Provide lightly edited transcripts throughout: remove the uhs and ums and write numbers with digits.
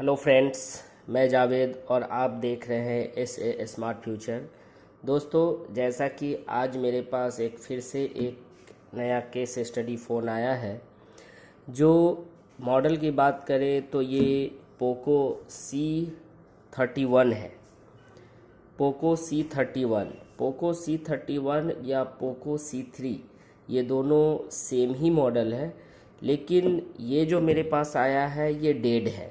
Hello friends, मैं जावेद और आप देख रहे हैं एस ए स्मार्ट फ्यूचर। दोस्तों, जैसा कि आज मेरे पास फिर से एक नया केस स्टडी फ़ोन आया है। जो मॉडल की बात करें तो ये पोको C31 है। पोको सी थर्टी वन या पोको C3, ये दोनों सेम ही मॉडल है, लेकिन ये जो मेरे पास आया है ये डेड है।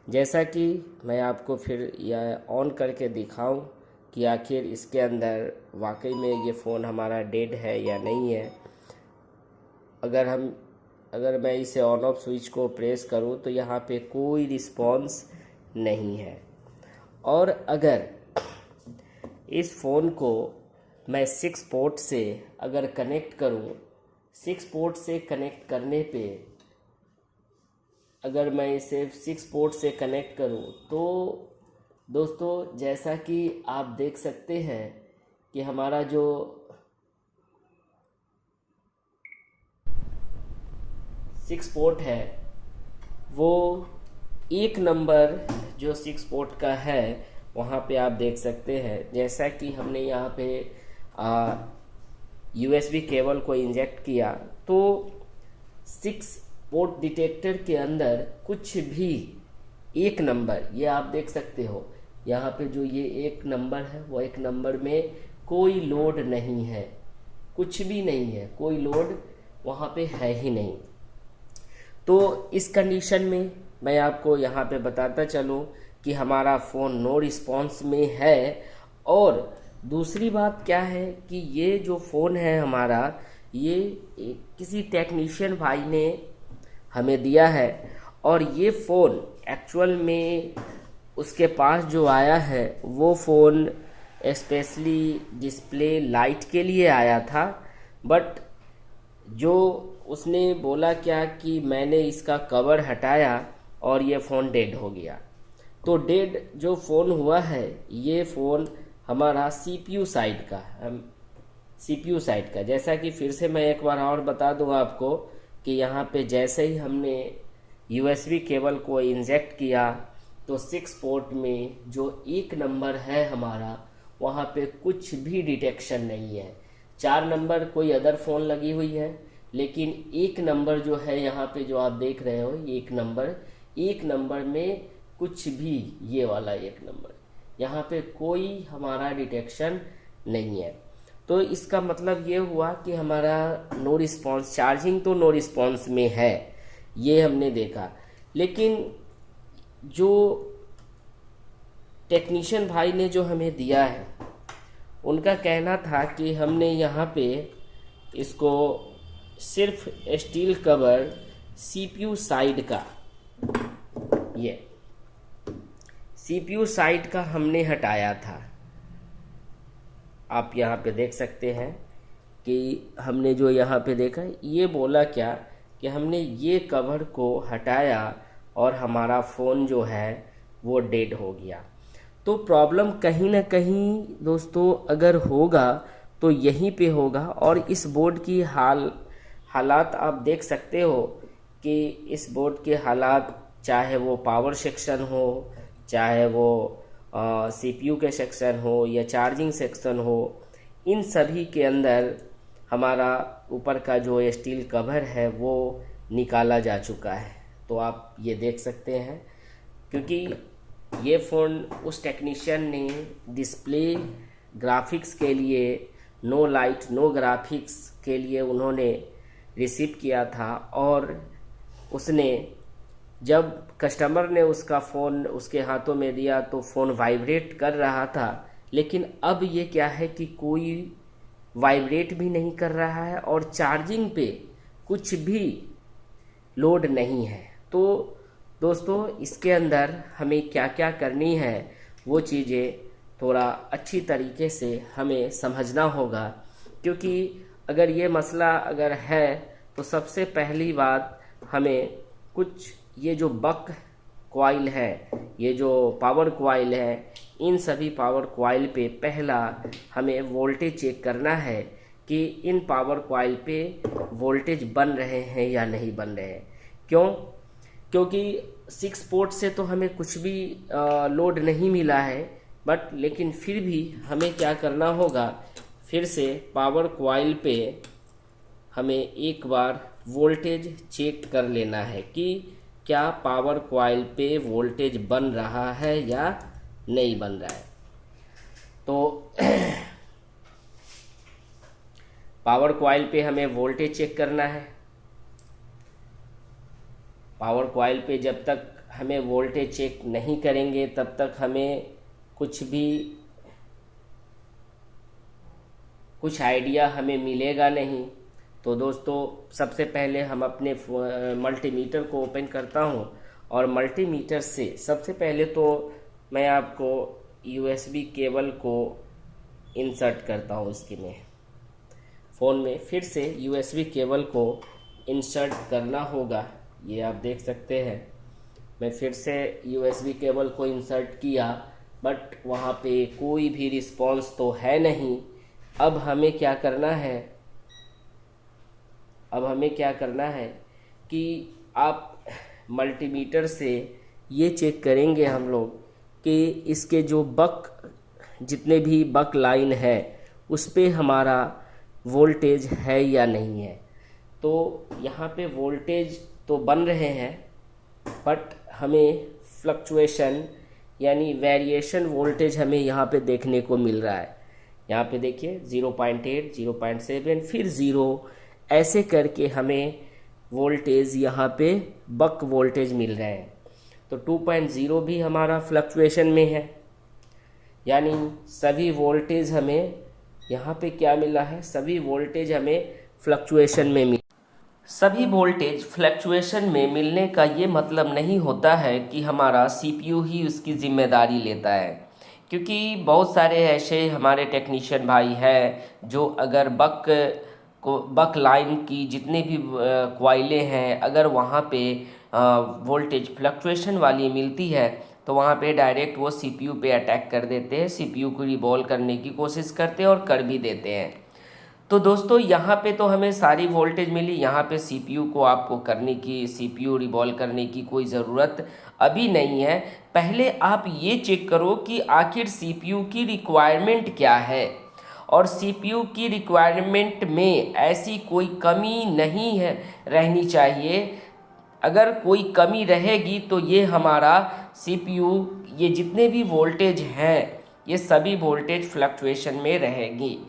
जैसा कि मैं आपको फिर यह ऑन करके दिखाऊं कि आखिर इसके अंदर वाकई में ये फ़ोन हमारा डेड है या नहीं है। अगर मैं इसे ऑन ऑफ स्विच को प्रेस करूं तो यहाँ पे कोई रिस्पॉन्स नहीं है। और अगर इस फ़ोन को मैं 6 पोर्ट से अगर कनेक्ट करूं, 6 पोर्ट से कनेक्ट करने पे अगर मैं इसे 6 पोर्ट से कनेक्ट करूं तो दोस्तों, जैसा कि आप देख सकते हैं कि हमारा जो 6 पोर्ट है वो एक नंबर जो 6 पोर्ट का है वहाँ पे आप देख सकते हैं। जैसा कि हमने यहाँ पे USB केबल को इंजेक्ट किया तो 6 पोर्ट डिटेक्टर के अंदर कुछ भी एक नंबर, ये आप देख सकते हो यहाँ पे जो ये एक नंबर है वो एक नंबर में कोई लोड नहीं है, कुछ भी नहीं है, कोई लोड वहाँ पे है ही नहीं। तो इस कंडीशन में मैं आपको यहाँ पे बताता चलूँ कि हमारा फ़ोन नो रिस्पॉन्स में है। और दूसरी बात क्या है कि ये जो फ़ोन है हमारा, ये किसी टेक्नीशियन भाई ने हमें दिया है। और ये फ़ोन एक्चुअल में उसके पास जो आया है वो फ़ोन स्पेशली डिस्प्ले लाइट के लिए आया था। बट जो उसने बोला क्या कि मैंने इसका कवर हटाया और ये फ़ोन डेड हो गया। तो डेड जो फ़ोन हुआ है ये फ़ोन हमारा CPU साइड का जैसा कि फिर से मैं एक बार और बता दूं आपको कि यहाँ पे जैसे ही हमने USB केबल को इंजेक्ट किया तो 6 पोर्ट में जो एक नंबर है हमारा, वहाँ पे कुछ भी डिटेक्शन नहीं है। 4 नंबर कोई अदर फ़ोन लगी हुई है, लेकिन एक नंबर जो है यहाँ पे जो आप देख रहे हो, एक नंबर में कुछ भी, ये वाला एक नंबर, यहाँ पे कोई हमारा डिटेक्शन नहीं है। तो इसका मतलब ये हुआ कि हमारा नो रिस्पॉन्स, चार्जिंग तो नो रिस्पॉन्स में है, ये हमने देखा। लेकिन जो टेक्नीशियन भाई ने जो हमें दिया है, उनका कहना था कि हमने यहाँ पे इसको सिर्फ स्टील कवर CPU साइड का हमने हटाया था। आप यहाँ पे देख सकते हैं कि हमने जो यहाँ पे देखा, ये बोला क्या कि हमने ये कवर को हटाया और हमारा फ़ोन जो है वो डेड हो गया। तो प्रॉब्लम कहीं ना कहीं दोस्तों अगर होगा तो यहीं पे होगा। और इस बोर्ड की हालात आप देख सकते हो कि इस बोर्ड के हालात, चाहे वो पावर सेक्शन हो, चाहे वो CPU के सेक्शन हो या चार्जिंग सेक्शन हो, इन सभी के अंदर हमारा ऊपर का जो स्टील कवर है वो निकाला जा चुका है। तो आप ये देख सकते हैं, क्योंकि ये फ़ोन उस टेक्नीशियन ने डिस्प्ले ग्राफिक्स के लिए, नो लाइट नो ग्राफिक्स के लिए उन्होंने रिसीव किया था। और उसने, जब कस्टमर ने उसका फ़ोन उसके हाथों में दिया तो फ़ोन वाइब्रेट कर रहा था, लेकिन अब ये क्या है कि कोई वाइब्रेट भी नहीं कर रहा है और चार्जिंग पे कुछ भी लोड नहीं है। तो दोस्तों, इसके अंदर हमें क्या क्या करनी है वो चीज़ें थोड़ा अच्छी तरीके से हमें समझना होगा। क्योंकि अगर ये मसला अगर है तो सबसे पहली बात हमें कुछ, ये जो बक कॉइल है, ये जो पावर कॉइल है, इन सभी पावर कॉइल पे पहला हमें वोल्टेज चेक करना है कि इन पावर कॉइल पे वोल्टेज बन रहे हैं या नहीं बन रहे हैं। क्योंकि 6 पोर्ट से तो हमें कुछ भी लोड नहीं मिला है, बट लेकिन फिर भी हमें क्या करना होगा, फिर से पावर कॉइल पे हमें एक बार वोल्टेज चेक कर लेना है कि क्या पावर कॉइल पे वोल्टेज बन रहा है या नहीं बन रहा है। तो पावर कॉइल पे हमें वोल्टेज चेक करना है। पावर कॉइल पे जब तक हमें वोल्टेज चेक नहीं करेंगे तब तक हमें कुछ आइडिया हमें मिलेगा नहीं। तो दोस्तों, सबसे पहले हम अपने मल्टीमीटर को ओपन करता हूं, और मल्टीमीटर से सबसे पहले तो मैं आपको यूएसबी केबल को इंसर्ट करता हूं इसके में फ़ोन में। फिर से यूएसबी केबल को इंसर्ट करना होगा, ये आप देख सकते हैं। मैं फिर से यूएसबी केबल को इंसर्ट किया, बट वहाँ पे कोई भी रिस्पांस तो है नहीं। अब हमें क्या करना है कि आप मल्टीमीटर से ये चेक करेंगे हम लोग कि इसके जो जितने भी बक लाइन है उस पे हमारा वोल्टेज है या नहीं है। तो यहाँ पे वोल्टेज तो बन रहे हैं, बट हमें फ्लक्चुएशन यानी वेरिएशन वोल्टेज हमें यहाँ पे देखने को मिल रहा है। यहाँ पे देखिए 0.8, 0.7, फिर 0, ऐसे करके हमें वोल्टेज यहाँ पे बक वोल्टेज मिल रहे हैं। तो 2.0 भी हमारा फ्लक्चुएशन में है, यानी सभी वोल्टेज हमें यहाँ पे क्या मिला है, सभी वोल्टेज हमें फ्लक्चुएशन में मिला। सभी वोल्टेज फ्लक्चुएशन में मिलने का ये मतलब नहीं होता है कि हमारा सीपीयू ही उसकी ज़िम्मेदारी लेता है, क्योंकि बहुत सारे ऐसे हमारे टेक्नीशियन भाई हैं जो अगर बक लाइन की जितने भी क्वाइलें हैं, अगर वहाँ पे वोल्टेज फ्लक्चुएशन वाली मिलती है तो वहाँ पे डायरेक्ट वो सीपीयू पे अटैक कर देते हैं, सीपीयू को रिवॉल्व करने की कोशिश करते हैं और कर भी देते हैं। तो दोस्तों, यहाँ पे तो हमें सारी वोल्टेज मिली, यहाँ पे सीपीयू को आपको सीपीयू रिवॉल्व करने की कोई ज़रूरत अभी नहीं है। पहले आप ये चेक करो कि आखिर सीपीयू की रिक्वायरमेंट क्या है, और सीपीयू की रिक्वायरमेंट में ऐसी कोई कमी नहीं है रहनी चाहिए। अगर कोई कमी रहेगी तो ये हमारा सीपीयू, ये जितने भी वोल्टेज हैं ये सभी वोल्टेज फ्लक्चुएशन में रहेगी।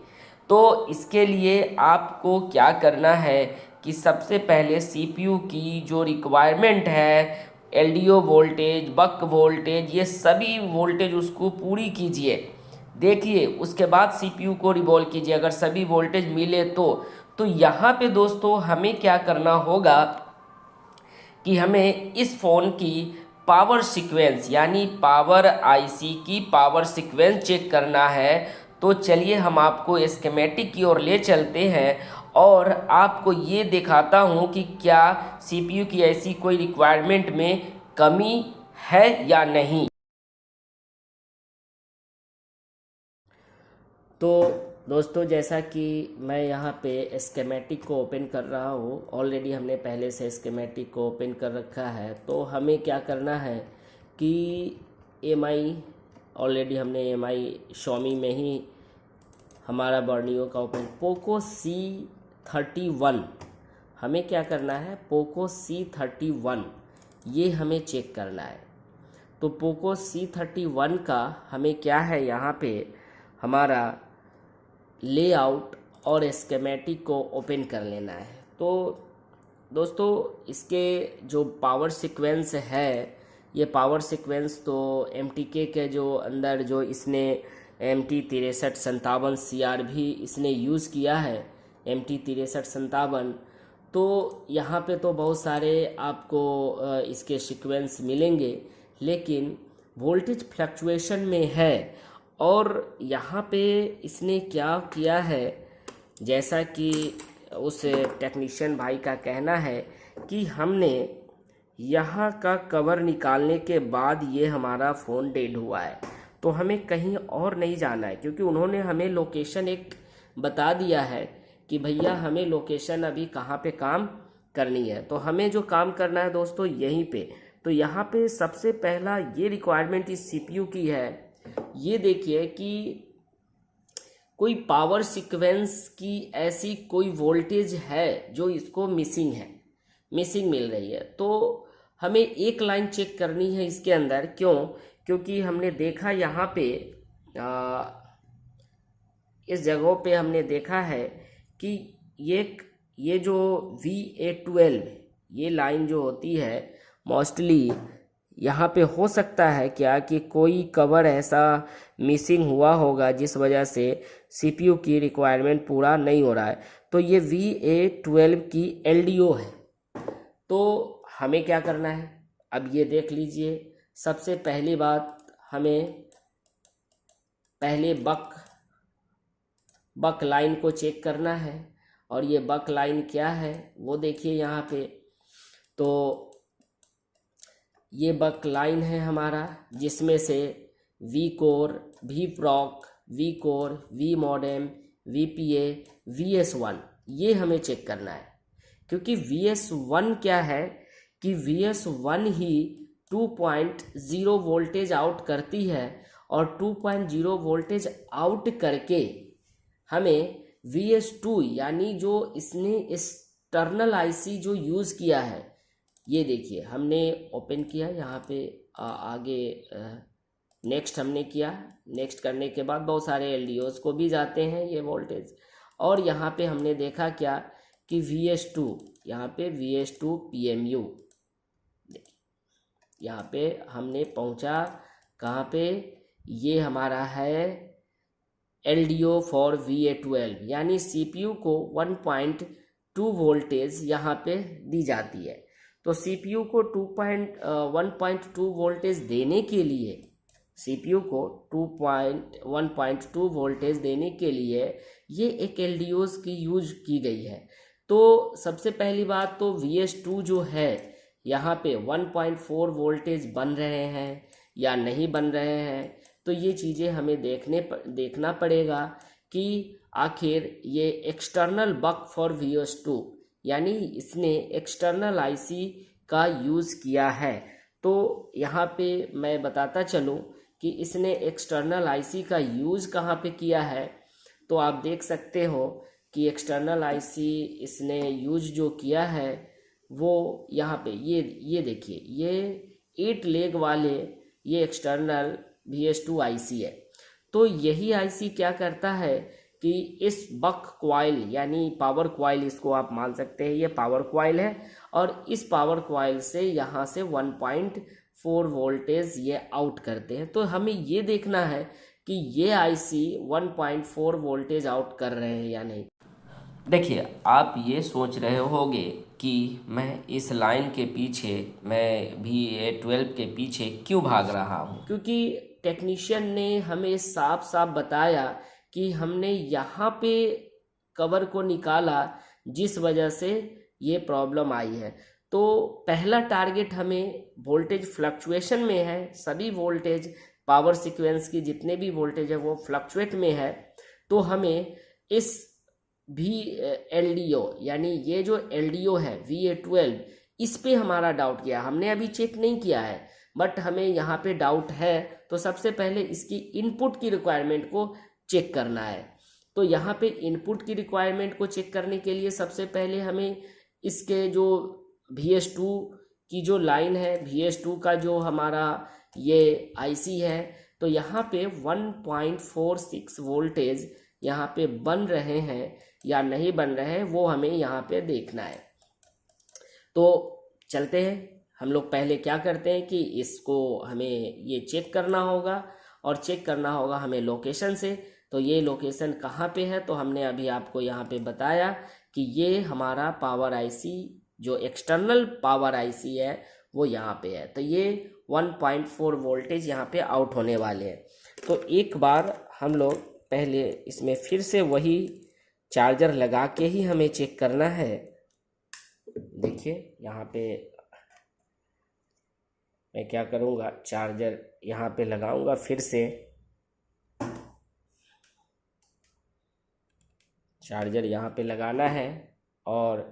तो इसके लिए आपको क्या करना है कि सबसे पहले सीपीयू की जो रिक्वायरमेंट है, एलडीओ वोल्टेज, बक वोल्टेज, ये सभी वोल्टेज उसको पूरी कीजिए, देखिए, उसके बाद सीपीयू को रिवॉल्व कीजिए। अगर सभी वोल्टेज मिले तो यहाँ पे दोस्तों हमें क्या करना होगा कि हमें इस फ़ोन की पावर सीक्वेंस यानी पावर आईसी की पावर सीक्वेंस चेक करना है। तो चलिए हम आपको स्कीमेटिक की ओर ले चलते हैं और आपको ये दिखाता हूँ कि क्या सीपीयू की ऐसी कोई रिक्वायरमेंट में कमी है या नहीं। तो दोस्तों, जैसा कि मैं यहाँ पे स्कीमेटिक को ओपन कर रहा हूँ, ऑलरेडी हमने पहले से स्कीमेटिक को ओपन कर रखा है। तो हमें क्या करना है कि ऑलरेडी हमने Xiaomi में ही हमारा बर्नियो का ओपन, पोको C31, हमें क्या करना है, पोको C31 ये हमें चेक करना है। तो पोको C31 का हमें क्या है, यहाँ पे हमारा लेआउट और स्कीमेटिक को ओपन कर लेना है। तो दोस्तों, इसके जो पावर सीक्वेंस है, ये पावर सीक्वेंस तो MTK के जो अंदर जो इसने MT6357 CR भी इसने यूज़ किया है, MT6357। तो यहाँ पे तो बहुत सारे आपको इसके सीक्वेंस मिलेंगे, लेकिन वोल्टेज फ्लक्चुएशन में है। और यहाँ पे इसने क्या किया है, जैसा कि उस टेक्नीशियन भाई का कहना है कि हमने यहाँ का कवर निकालने के बाद ये हमारा फ़ोन डेड हुआ है। तो हमें कहीं और नहीं जाना है, क्योंकि उन्होंने हमें लोकेशन एक बता दिया है कि भैया हमें लोकेशन अभी कहाँ पे काम करनी है। तो हमें जो काम करना है दोस्तों यहीं पे। तो यहाँ पे सबसे पहला ये रिक्वायरमेंट इस सीपीयू की है, ये देखिए कि कोई पावर सीक्वेंस की ऐसी कोई वोल्टेज है जो इसको मिसिंग मिल रही है। तो हमें एक लाइन चेक करनी है इसके अंदर, क्यों? क्योंकि हमने देखा यहाँ पे इस जगहों पे हमने देखा है कि ये जो VA12 ये लाइन जो होती है मोस्टली यहाँ पे हो सकता है क्या कि कोई कवर ऐसा मिसिंग हुआ होगा जिस वजह से सीपीयू की रिक्वायरमेंट पूरा नहीं हो रहा है। तो ये VA12 की LDO है। तो हमें क्या करना है, अब ये देख लीजिए। सबसे पहली बात, हमें पहले बक लाइन को चेक करना है। और ये बक लाइन क्या है वो देखिए यहाँ पे। तो ये बक लाइन है हमारा, जिसमें से V core, V proc, V core, V modem, VPA, VS1 ये हमें चेक करना है। क्योंकि VS1 क्या है कि VS1 ही 2.0 वोल्टेज आउट करती है, और 2.0 वोल्टेज आउट करके हमें VS2 यानी जो इसने एक्सटर्नल आईसी जो यूज़ किया है, ये देखिए हमने ओपन किया यहाँ पे। आगे नेक्स्ट हमने किया। नेक्स्ट करने के बाद बहुत सारे LDOs को भी जाते हैं ये वोल्टेज। और यहाँ पे हमने देखा क्या कि VS2, यहाँ पे VS2 PMU, यहाँ पे हमने पहुँचा कहाँ पे, ये हमारा है LDO फॉर VA12, यानी CPU को 1.2 वोल्टेज यहाँ पे दी जाती है। तो CPU को 1.2 वोल्टेज देने के लिए, CPU को 1.2 वोल्टेज देने के लिए ये एक LDOs की यूज की गई है। तो सबसे पहली बात तो VS2 जो है यहाँ पे 1.4 वोल्टेज बन रहे हैं या नहीं बन रहे हैं, तो ये चीज़ें हमें देखना पड़ेगा कि आखिर ये एक्सटर्नल बक फॉर VS2 यानी इसने एक्सटर्नल आईसी का यूज़ किया है। तो यहाँ पे मैं बताता चलूँ कि इसने एक्सटर्नल आईसी का यूज़ कहाँ पे किया है। तो आप देख सकते हो कि एक्सटर्नल आईसी इसने यूज जो किया है वो यहाँ पे ये देखिए, ये 8 लेग वाले ये एक्सटर्नल VS2 आईसी है। तो यही आईसी क्या करता है कि इस बक क्वाइल यानी पावर क्वाइल, इसको आप मान सकते हैं ये पावर क्वाइल है, और इस पावर क्वाइल से यहाँ से 1.4 वोल्टेज ये आउट करते हैं। तो हमें ये देखना है कि ये आईसी 1.4 वोल्टेज आउट कर रहे हैं या नहीं। देखिए, आप ये सोच रहे होंगे कि मैं इस लाइन के पीछे, मैं VA12 के पीछे क्यों भाग रहा हूँ, क्योंकि टेक्नीशियन ने हमें साफ साफ बताया कि हमने यहाँ पे कवर को निकाला जिस वजह से ये प्रॉब्लम आई है। तो पहला टारगेट हमें वोल्टेज फ्लक्चुएशन में है, सभी वोल्टेज पावर सीक्वेंस की जितने भी वोल्टेज है वो फ्लक्चुएट में है। तो हमें इस LDO यानी ये जो LDO है VA12, इस पे हमारा डाउट किया। हमने अभी चेक नहीं किया है बट हमें यहाँ पे डाउट है। तो सबसे पहले इसकी इनपुट की रिक्वायरमेंट को चेक करना है। तो यहाँ पे इनपुट की रिक्वायरमेंट को चेक करने के लिए सबसे पहले हमें इसके जो VS2 की जो लाइन है, VS2 का जो हमारा ये आईसी है, तो यहाँ पे 1.46 वोल्टेज यहाँ पे बन रहे हैं या नहीं बन रहे हैं वो हमें यहाँ पे देखना है। तो चलते हैं, हम लोग पहले क्या करते हैं कि इसको हमें ये चेक करना होगा, और चेक करना होगा हमें लोकेशन से। तो ये लोकेशन कहाँ पे है, तो हमने अभी आपको यहाँ पे बताया कि ये हमारा पावर आईसी जो एक्सटर्नल पावर आईसी है वो यहाँ पे है। तो ये 1.4 वोल्टेज यहाँ पे आउट होने वाले हैं। तो एक बार हम लोग पहले इसमें फिर से वही चार्जर लगा के ही हमें चेक करना है। देखिए यहाँ पे मैं क्या करूँगा, चार्जर यहाँ पे लगाऊंगा, फिर से चार्जर यहाँ पे लगाना है और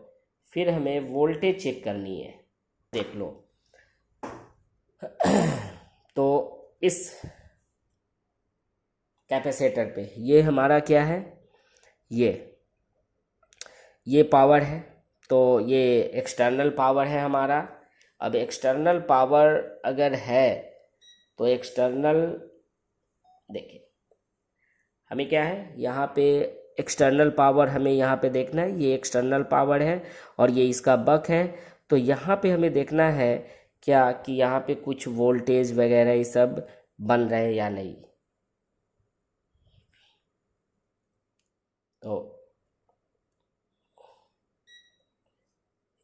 फिर हमें वोल्टेज चेक करनी है। देख लो, तो इस कैपेसिटर पे ये हमारा क्या है, ये पावर है, तो ये एक्सटर्नल पावर है हमारा। अब एक्सटर्नल पावर अगर है तो एक्सटर्नल, देखिए हमें क्या है यहाँ पे एक्सटर्नल पावर हमें यहाँ पे देखना है, ये एक्सटर्नल पावर है और ये इसका बक है। तो यहाँ पे हमें देखना है क्या कि यहाँ पे कुछ वोल्टेज वगैरह ये सब बन रहे हैं या नहीं। तो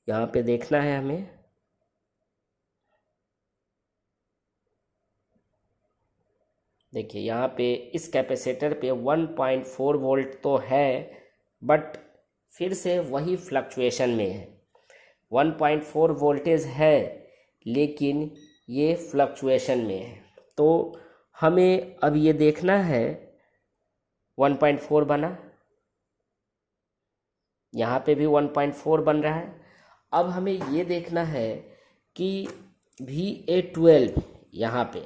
यहाँ पे देखना है हमें, देखिए यहाँ पे इस कैपेसिटर पे 1.4 वोल्ट तो है, बट फिर से वही फ्लक्चुएशन में है। 1.4 वोल्टेज है लेकिन ये फ्लक्चुएशन में है। तो हमें अब ये देखना है 1.4 बना, यहाँ पे भी 1.4 बन रहा है। अब हमें ये देखना है कि VA12 यहाँ पे,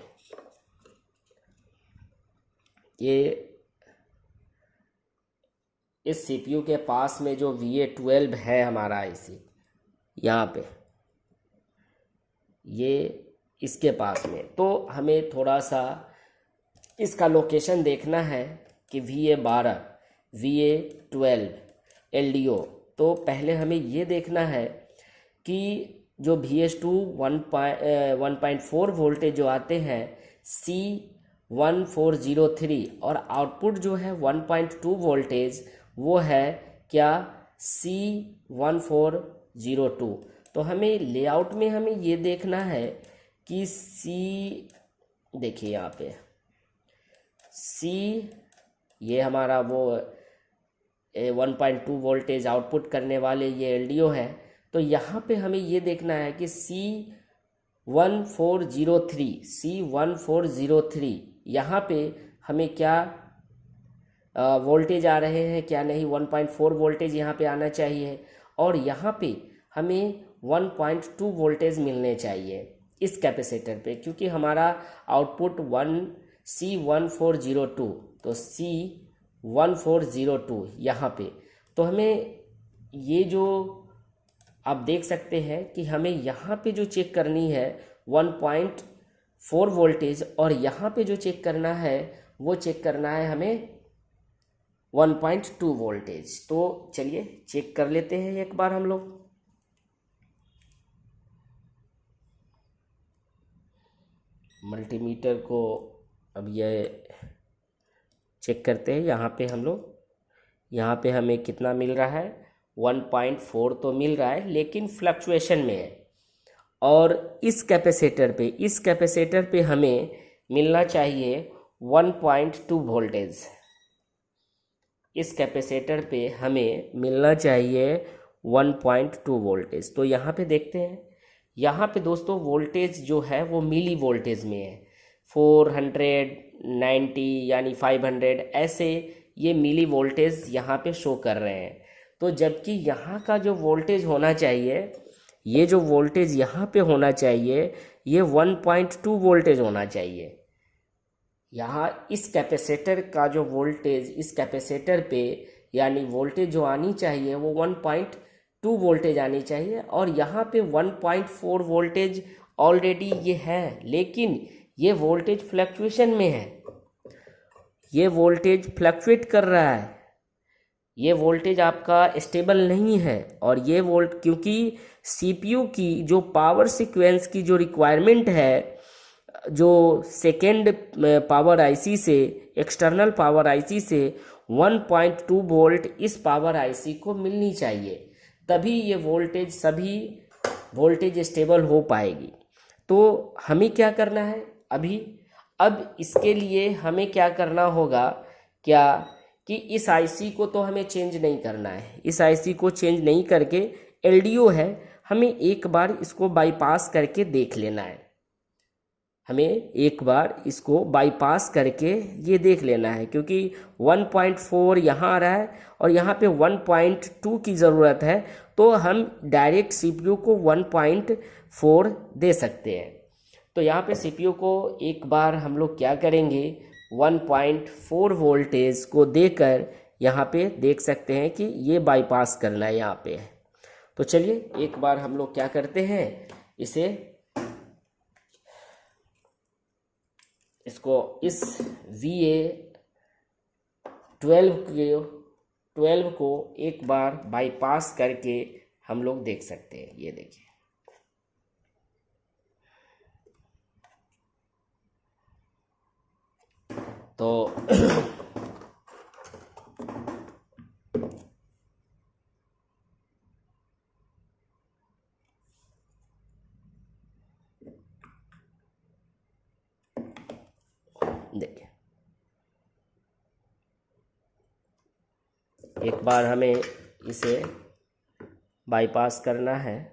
ये इस CPU के पास में जो VA12 है हमारा IC यहाँ पे, ये इसके पास में, तो हमें थोड़ा सा इसका लोकेशन देखना है कि VA12 VA12 LDO। तो पहले हमें ये देखना है कि जो VS2 1.4 वोल्टेज जो आते हैं C1403 और आउटपुट जो है 1.2 वोल्टेज वो है क्या C1402। तो हमें लेआउट में हमें ये देखना है कि देखिए यहाँ पे C ये हमारा वो 1.2 वोल्टेज आउटपुट करने वाले ये LDO है। तो यहाँ पे हमें ये देखना है कि C1403 यहाँ पे हमें क्या वोल्टेज आ रहे हैं क्या नहीं, 1.4 वोल्टेज यहाँ पे आना चाहिए और यहाँ पे हमें 1.2 वोल्टेज मिलने चाहिए इस कैपेसिटर पे, क्योंकि हमारा आउटपुट C1402, तो C1402 यहाँ पे। तो हमें ये जो आप देख सकते हैं कि हमें यहाँ पे जो चेक करनी है 1.4 वोल्टेज और यहाँ पे जो चेक करना है वो चेक करना है हमें 1.2 वोल्टेज। तो चलिए चेक कर लेते हैं एक बार हम लोग। मल्टीमीटर को अब ये चेक करते हैं। यहाँ पे हम लोग, यहाँ पे हमें कितना मिल रहा है 1.4 तो मिल रहा है लेकिन फ्लक्चुएशन में है। और इस कैपेसिटर पे हमें मिलना चाहिए 1.2 वोल्टेज। इस कैपेसिटर पे हमें मिलना चाहिए 1.2 वोल्टेज। तो यहाँ पे देखते हैं, यहाँ पे दोस्तों वोल्टेज जो है वो मिली वोल्टेज में है, 490 यानी 500 ऐसे ये मिली वोल्टेज यहाँ पे शो कर रहे हैं। तो जबकि यहाँ का जो वोल्टेज होना चाहिए, ये जो वोल्टेज यहाँ पे होना चाहिए ये 1.2 वोल्टेज होना चाहिए। यहाँ इस कैपेसिटर का जो वोल्टेज इस कैपेसिटर पे यानी वोल्टेज जो आनी चाहिए वो 1.2 वोल्टेज आनी चाहिए और यहाँ पे 1.4 वोल्टेज ऑलरेडी ये है, लेकिन ये वोल्टेज फ्लक्चुएशन में है, ये वोल्टेज फ्लक्चुएट कर रहा है, ये वोल्टेज आपका स्टेबल नहीं है। और ये क्योंकि CPU की जो पावर सीक्वेंस की जो रिक्वायरमेंट है, जो सेकेंड पावर IC से, एक्सटर्नल पावर IC से 1.2 वोल्ट इस पावर IC को मिलनी चाहिए, तभी ये वोल्टेज सभी वोल्टेज स्टेबल हो पाएगी। तो हमें क्या करना है अब इसके लिए हमें क्या करना होगा क्या कि इस IC को तो हमें चेंज नहीं करना है। इस IC को चेंज नहीं करके LDO है, हमें एक बार इसको बाईपास करके देख लेना है। हमें एक बार इसको बाईपास करके ये देख लेना है, क्योंकि 1.4 यहाँ आ रहा है और यहाँ पे 1.2 की ज़रूरत है, तो हम डायरेक्ट CPU को 1.4 दे सकते हैं। तो यहाँ पे सीपीयू को एक बार हम लोग क्या करेंगे, 1.4 वोल्टेज को देकर यहाँ पे देख सकते हैं कि ये बाईपास करना है यहाँ पे है। तो चलिए एक बार हम लोग क्या करते हैं, इसको इस VA12 को एक बार बाईपास करके हम लोग देख सकते हैं। ये देखिए, तो देखिए एक बार हमें इसे बाईपास करना है।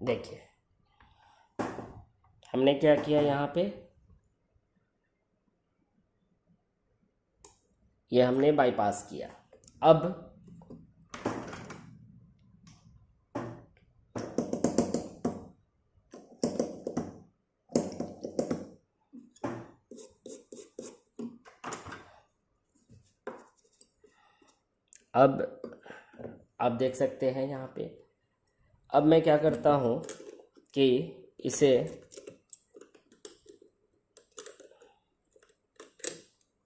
देखिए हमने क्या किया, यहाँ पे ये हमने बाईपास किया। अब आप देख सकते हैं यहाँ पे, अब मैं क्या करता हूँ कि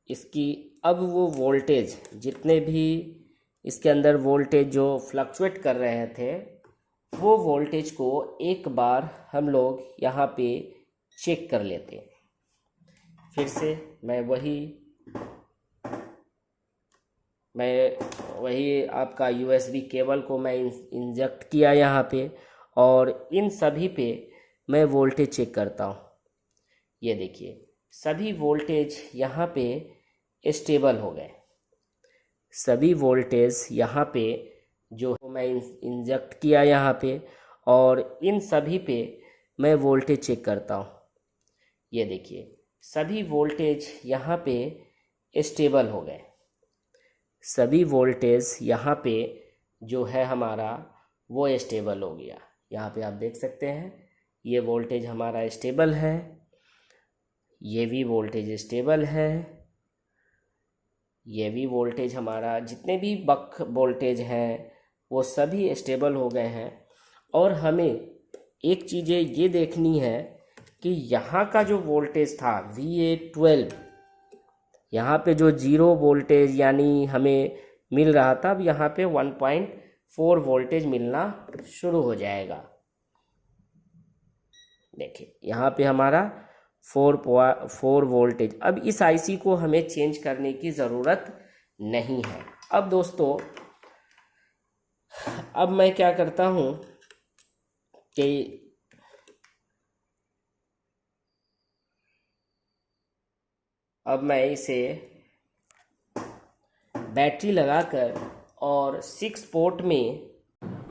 इसकी अब वो वोल्टेज, जितने भी इसके अंदर वोल्टेज जो फ्लक्चुएट कर रहे थे, वो वोल्टेज को एक बार हम लोग यहाँ पे चेक कर लेते हैं। फिर से मैं वही आपका USB केबल को मैं इंजेक्ट किया यहाँ पे, और इन सभी पे मैं वोल्टेज चेक करता हूँ। ये देखिए सभी वोल्टेज यहाँ पे स्टेबल हो गए। सभी वोल्टेज यहाँ पे जो मैं इंजेक्ट किया यहाँ पे, और इन सभी पे मैं वोल्टेज चेक करता हूँ। ये देखिए सभी वोल्टेज यहाँ पे स्टेबल हो गए। सभी वोल्टेज यहाँ पे जो है हमारा वो स्टेबल हो गया। यहाँ पे आप देख सकते हैं ये वोल्टेज हमारा स्टेबल है, ये भी वोल्टेज स्टेबल है, ये भी वोल्टेज हमारा, जितने भी बक वोल्टेज हैं वो सभी स्टेबल हो गए हैं। और हमें एक चीज़ें ये देखनी है कि यहाँ का जो वोल्टेज था VA12, यहाँ पे जो 0 वोल्टेज यानी हमें मिल रहा था, अब यहाँ पे 1.4 वोल्टेज मिलना शुरू हो जाएगा। देखिए यहाँ पे हमारा 4 वोल्टेज। अब इस आईसी को हमें चेंज करने की ज़रूरत नहीं है। अब दोस्तों अब मैं क्या करता हूँ कि अब मैं इसे बैटरी लगाकर और 6 पोर्ट में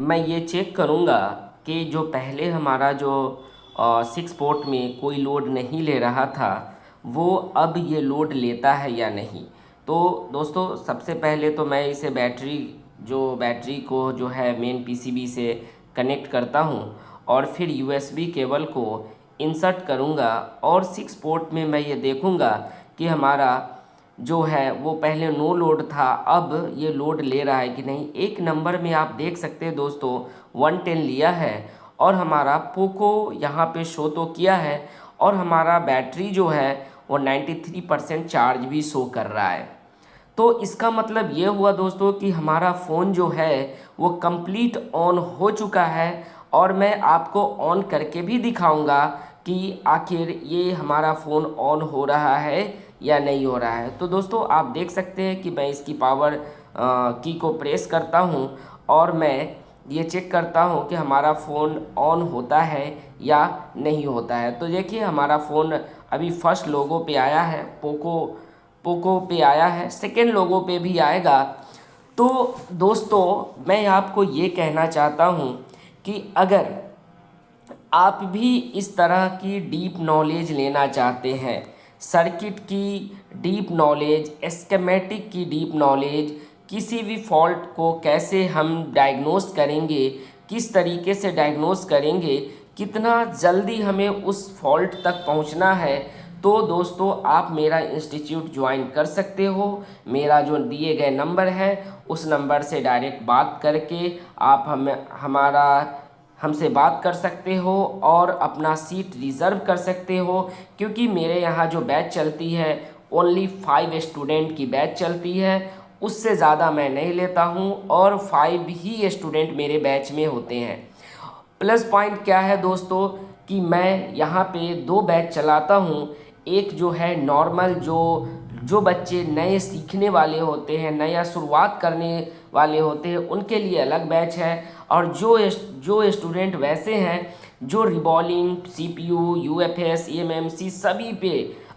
मैं ये चेक करूँगा कि जो पहले हमारा जो 6 पोर्ट में कोई लोड नहीं ले रहा था, वो अब ये लोड लेता है या नहीं। तो दोस्तों सबसे पहले तो मैं इसे बैटरी को जो है मेन पीसीबी से कनेक्ट करता हूँ, और फिर यूएसबी केबल को इंसर्ट करूँगा, और 6 पोर्ट में मैं ये देखूँगा कि हमारा जो है वो पहले नो लोड था, अब ये लोड ले रहा है कि नहीं। एक नंबर में आप देख सकते हैं दोस्तों 110 लिया है और हमारा पोको यहाँ पे शो तो किया है और हमारा बैटरी जो है वो 93% चार्ज भी शो कर रहा है। तो इसका मतलब ये हुआ दोस्तों कि हमारा फ़ोन जो है वो कंप्लीट ऑन हो चुका है और मैं आपको ऑन करके भी दिखाऊंगा कि आखिर ये हमारा फ़ोन ऑन हो रहा है या नहीं हो रहा है। तो दोस्तों आप देख सकते हैं कि मैं इसकी पावर की को प्रेस करता हूँ और मैं ये चेक करता हूँ कि हमारा फ़ोन ऑन होता है या नहीं होता है। तो देखिए हमारा फ़ोन अभी फर्स्ट लोगो पे आया है, पोको पे आया है, सेकेंड लोगों पे भी आएगा। तो दोस्तों मैं आपको ये कहना चाहता हूँ कि अगर आप भी इस तरह की डीप नॉलेज लेना चाहते हैं, सर्किट की डीप नॉलेज, एस्केमेटिक की डीप नॉलेज, किसी भी फॉल्ट को कैसे हम डायग्नोस करेंगे, किस तरीके से डायग्नोस करेंगे, कितना जल्दी हमें उस फॉल्ट तक पहुंचना है, तो दोस्तों आप मेरा इंस्टीट्यूट ज्वाइन कर सकते हो। मेरा जो दिए गए नंबर है उस नंबर से डायरेक्ट बात करके आप हमसे बात कर सकते हो और अपना सीट रिज़र्व कर सकते हो। क्योंकि मेरे यहाँ जो बैच चलती है ओनली 5 स्टूडेंट की बैच चलती है, उससे ज़्यादा मैं नहीं लेता हूँ और 5 ही स्टूडेंट मेरे बैच में होते हैं। प्लस पॉइंट क्या है दोस्तों कि मैं यहाँ पे 2 बैच चलाता हूँ। एक जो है नॉर्मल, जो बच्चे नए सीखने वाले होते हैं, नया शुरुआत करने वाले होते हैं, उनके लिए अलग बैच है। और जो स्टूडेंट वैसे हैं जो रिबॉलिंग, सीपीयू, यूएफएस, ईएमएमसी सभी पे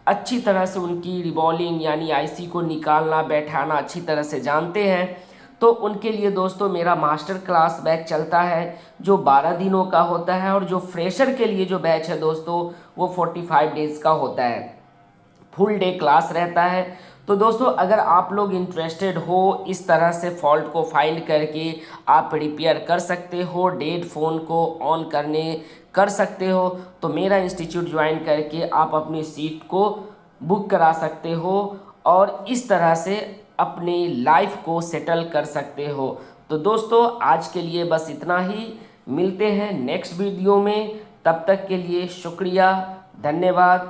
अच्छी तरह से उनकी रिबॉलिंग यानी आईसी को निकालना बैठाना अच्छी तरह से जानते हैं, तो उनके लिए दोस्तों मेरा मास्टर क्लास बैच चलता है जो 12 दिनों का होता है। और जो फ्रेशर के लिए जो बैच है दोस्तों वो 45 डेज़ का होता है, फुल डे क्लास रहता है। तो दोस्तों अगर आप लोग इंटरेस्टेड हो इस तरह से फॉल्ट को फाइंड करके आप रिपेयर कर सकते हो, डेड फ़ोन को ऑन कर सकते हो, तो मेरा इंस्टीट्यूट ज्वाइन करके आप अपनी सीट को बुक करा सकते हो और इस तरह से अपनी लाइफ को सेटल कर सकते हो। तो दोस्तों आज के लिए बस इतना ही, मिलते हैं नेक्स्ट वीडियो में। तब तक के लिए शुक्रिया, धन्यवाद।